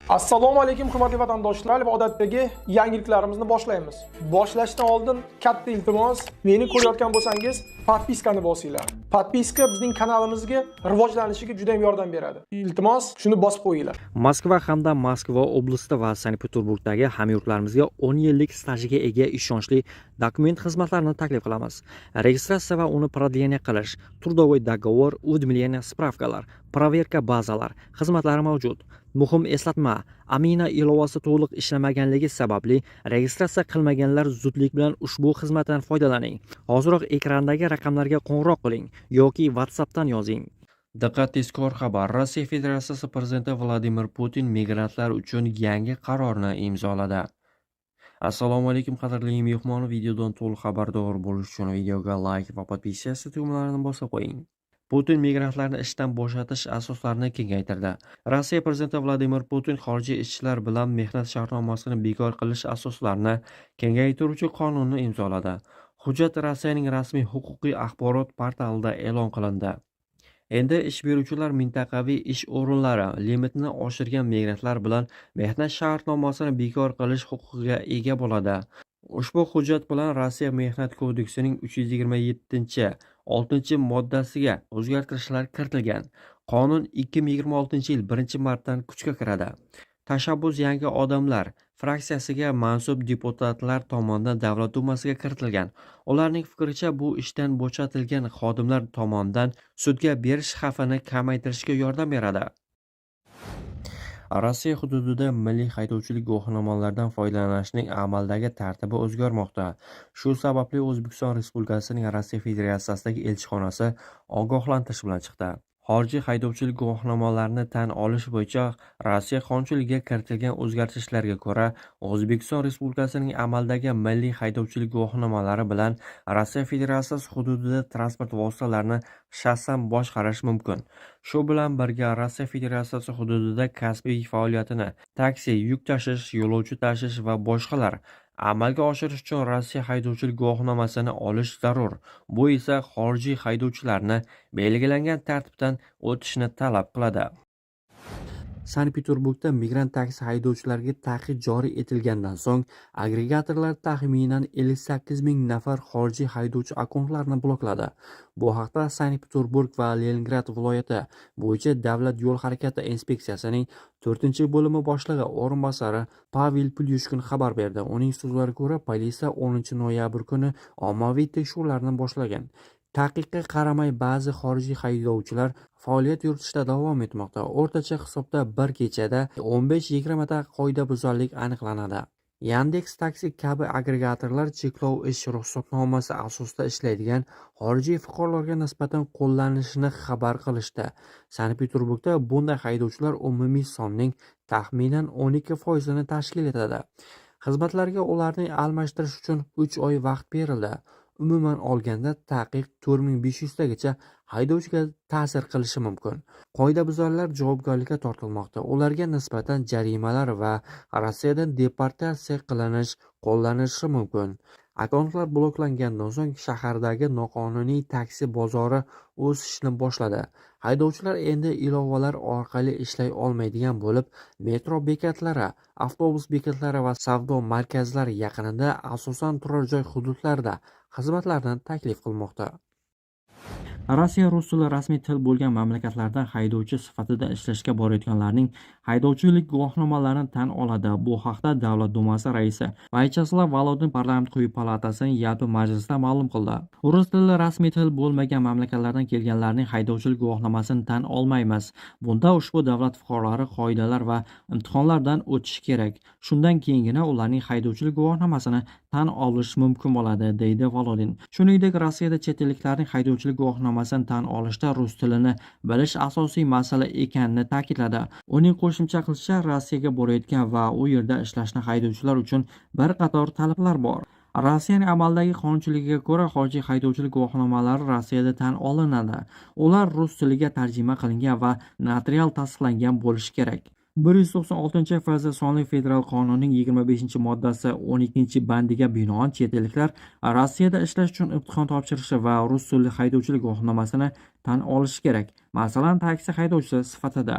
Assalomu alaykum hurmatli vatandoshlar va odatdagi yangiliklarimizni boshlaymiz. Boshlashdan oldin katta iltimos, meni ko'rayotgan bo'lsangiz, podpiskani bosinglar. Podpiska bizning kanalimizga rivojlanishiga juda ham yordam beradi. Iltimos, shuni bosib qo'yinglar. Moskva hamda Moskva oblasti va Sankt-Peterburgdagi hamyurtlarimizga 10 yillik stajiga ega ishonchli dokument xizmatlarini taklif qilamiz. Registratsiya va uni продление qilish, трудовой договор, уведомление, spravkalar, проверка bazalar xizmatlari mavjud. Muhim eslatma, Amina ilovasi to'liq ishlamaganligi sababli registratsiya qilmaganlar zudlik bilan ushbu xizmatdan foydalaning. Hoziroq ekrandagi raqamlarga qo'ng'iroq qiling yoki WhatsAppdan yozing. Diqqat, tezkor xabar. Rossiya Federatsiyasi prezidenti Vladimir Putin migrantlar uchun yangi qarorni imzoladi. Assalomu alaykum qadrli mehmon, videodan to'liq xabardor bo'lish uchun videoga like va podpiska tugmalarini bosib qo'ying. Putin migrantlarni ishdan bo'shatish asoslarini kengaytirdi. Rossiya prezidenti Vladimir Putin xorijiy ishchilar bilan mehnat shartnomasini bekor qilish asoslarini kengaytiruvchi qonunni imzoladi. Hujjat Rossiyaning rasmiy huquqiy axborot portalida e'lon qilindi. Endi ish beruvchilar mintaqaviy ish o'rinlari limitini oshirgan migrantlar bilan mehnat shartnomasini bekor qilish huquqiga ega bo'ladi. Ushbu hujjat bilan Rossiya Mehnat kodeksining 327-6-moddasiga o'zgartirishlar kiritilgan. Qonun 2026-yil 1-martdan kuchga kiradi. Tashabbus yangi odamlar fraksiyasiga mansub deputatlar tomonidan Davlat dumasiga kiritilgan. Ularning fikricha, bu ishdan bo'shatilgan xodimlar tomonidan sudga berish xavfini kamaytirishga yordam beradi. Rossiya hududida milliy haydovchilik guvohnomalaridan foydalanishning amaldagi tartibi o'zgarmoqda. Shu sababli O'zbekiston Respublikasining Rossiya Federatsiyasidagi elchixonasi ogohlantirish bilan chiqdi. Xorijiy haydovchilik guvohnomalarini tan olish bo'yicha Rossiya qonunchiligiga kiritilgan o'zgartirishlarga ko'ra, O'zbekiston Respublikasining amaldagi milliy haydovchilik guvohnomalari bilan Rossiya Federatsiyasi hududida transport vositalarini shaxsan boshqarish mumkin. Shu bilan birga Rossiya Federatsiyasi hududida kasbiy faoliyatini taksi, yuk tashish, yo'lovchi tashish va boshqalar amalga oshirish uchun Rossiya haydovchilik guvohnomasini olish zarur. Bu esa xorijiy haydovchilarni belgilangan tartibdan o'tishni talab qiladi. Sankt-Peterburgda migrant taksi haydovchilariga taqiq joriy etilgandan so'ng agregatorlar taxminan 58 ming nafar xorijiy haydovchi akkauntlarini blokladi. Bu haqda Sankt-Peterburg va Leningrad viloyati bo'yicha Davlat yo'l harakati inspeksiyasining 4-bo'limi boshlig'i o'rinbosari Pavel Pulyushkin xabar berdi. Uning so'zlariga ko'ra, politsiya 10-noyabr kuni ommaviy tekshiruvlarni boshlagan. Taqiqqa qaramay ba'zi xorijiy haydovchilar faoliyat yuritishda davom etmoqda. O'rtacha hisobda bir kechada 15-20 ta qoidabuzarlik aniqlanadi. Yandex Taksi kabi agregatorlar cheklov ish ruxsatnomasi asosida ishlaydigan xorijiy fuqarolarga nisbatan qo'llanilishini xabar qilishdi. Sankt-Peterburgda bunday haydovchilar umumiy sonning taxminan 12%ni tashkil etadi. Xizmatlarga ularni almashtirish uchun 3 oy vaqt berildi. Umuman olganda taqiq 4500 tagacha haydovchiga ta'sir qilishi mumkin. Qoidabuzarlar javobgarlikka tortilmoqda. Ularga nisbatan jarimalar va Rossiyadan deportatsiya qilinish qo'llanilishi mumkin. Akkauntlar bloklangandan so'ng shahardagi noqonuniy taksi bozori o'sishni boshladi. Haydovchilar endi ilovalar orqali ishlay olmaydigan bo'lib, metro bekatlari, avtobus bekatlari va savdo markazlari yaqinida, asosan turar joy hududlarida xizmatlarni taklif qilmoqda. Rossiya rus tili rasmiy til bo'lgan mamlakatlarda haydovchi sifatida ishlashga borayotganlarning haydovchilik guvohnomalarini tan oladi. Bu haqda Davlat dumasi raisi Vyacheslav Volodin parlament quyi palatasining yalpi majlisida ma'lum qildi. Rus tili rasmiy til bo'lmagan mamlakatlardan kelganlarning haydovchilik guvohnomasini tan olmaymiz. Bunda ushbu davlat fuqarolari qoidalar va imtihonlardan o'tishi kerak. Shundan keyingina ularning haydovchilik guvohnomasini tan olish mumkin bo'ladi, deydi Volodin. Shuningdek, Rossiyada chet elliklarning haydovchilik guvohnomasini tan olishda rus tilini bilish asosiy masala ekanini ta'kidladi. Uning qo'shimcha qilishicha, Rossiyaga borayotgan va u yerda ishlashni haydovchilar uchun bir qator talablar bor. Rossiyaning amaldagi qonunchiligiga ko'ra, xorijiy haydovchilik guvohnomalari Rossiyada tan olinadi. Ular rus tiliga tarjima qilingan va notarial tasdiqlangan bo'lishi kerak. 196-FZ sonli federal qonunning 25-moddasi 12-bandiga binoan chet elliklar Rossiyada ishlash uchun imtihon topshirishi va rus tilli haydovchilik guvohnomasini tan olishi kerak. Masalan, taksi haydovchisi sifatida.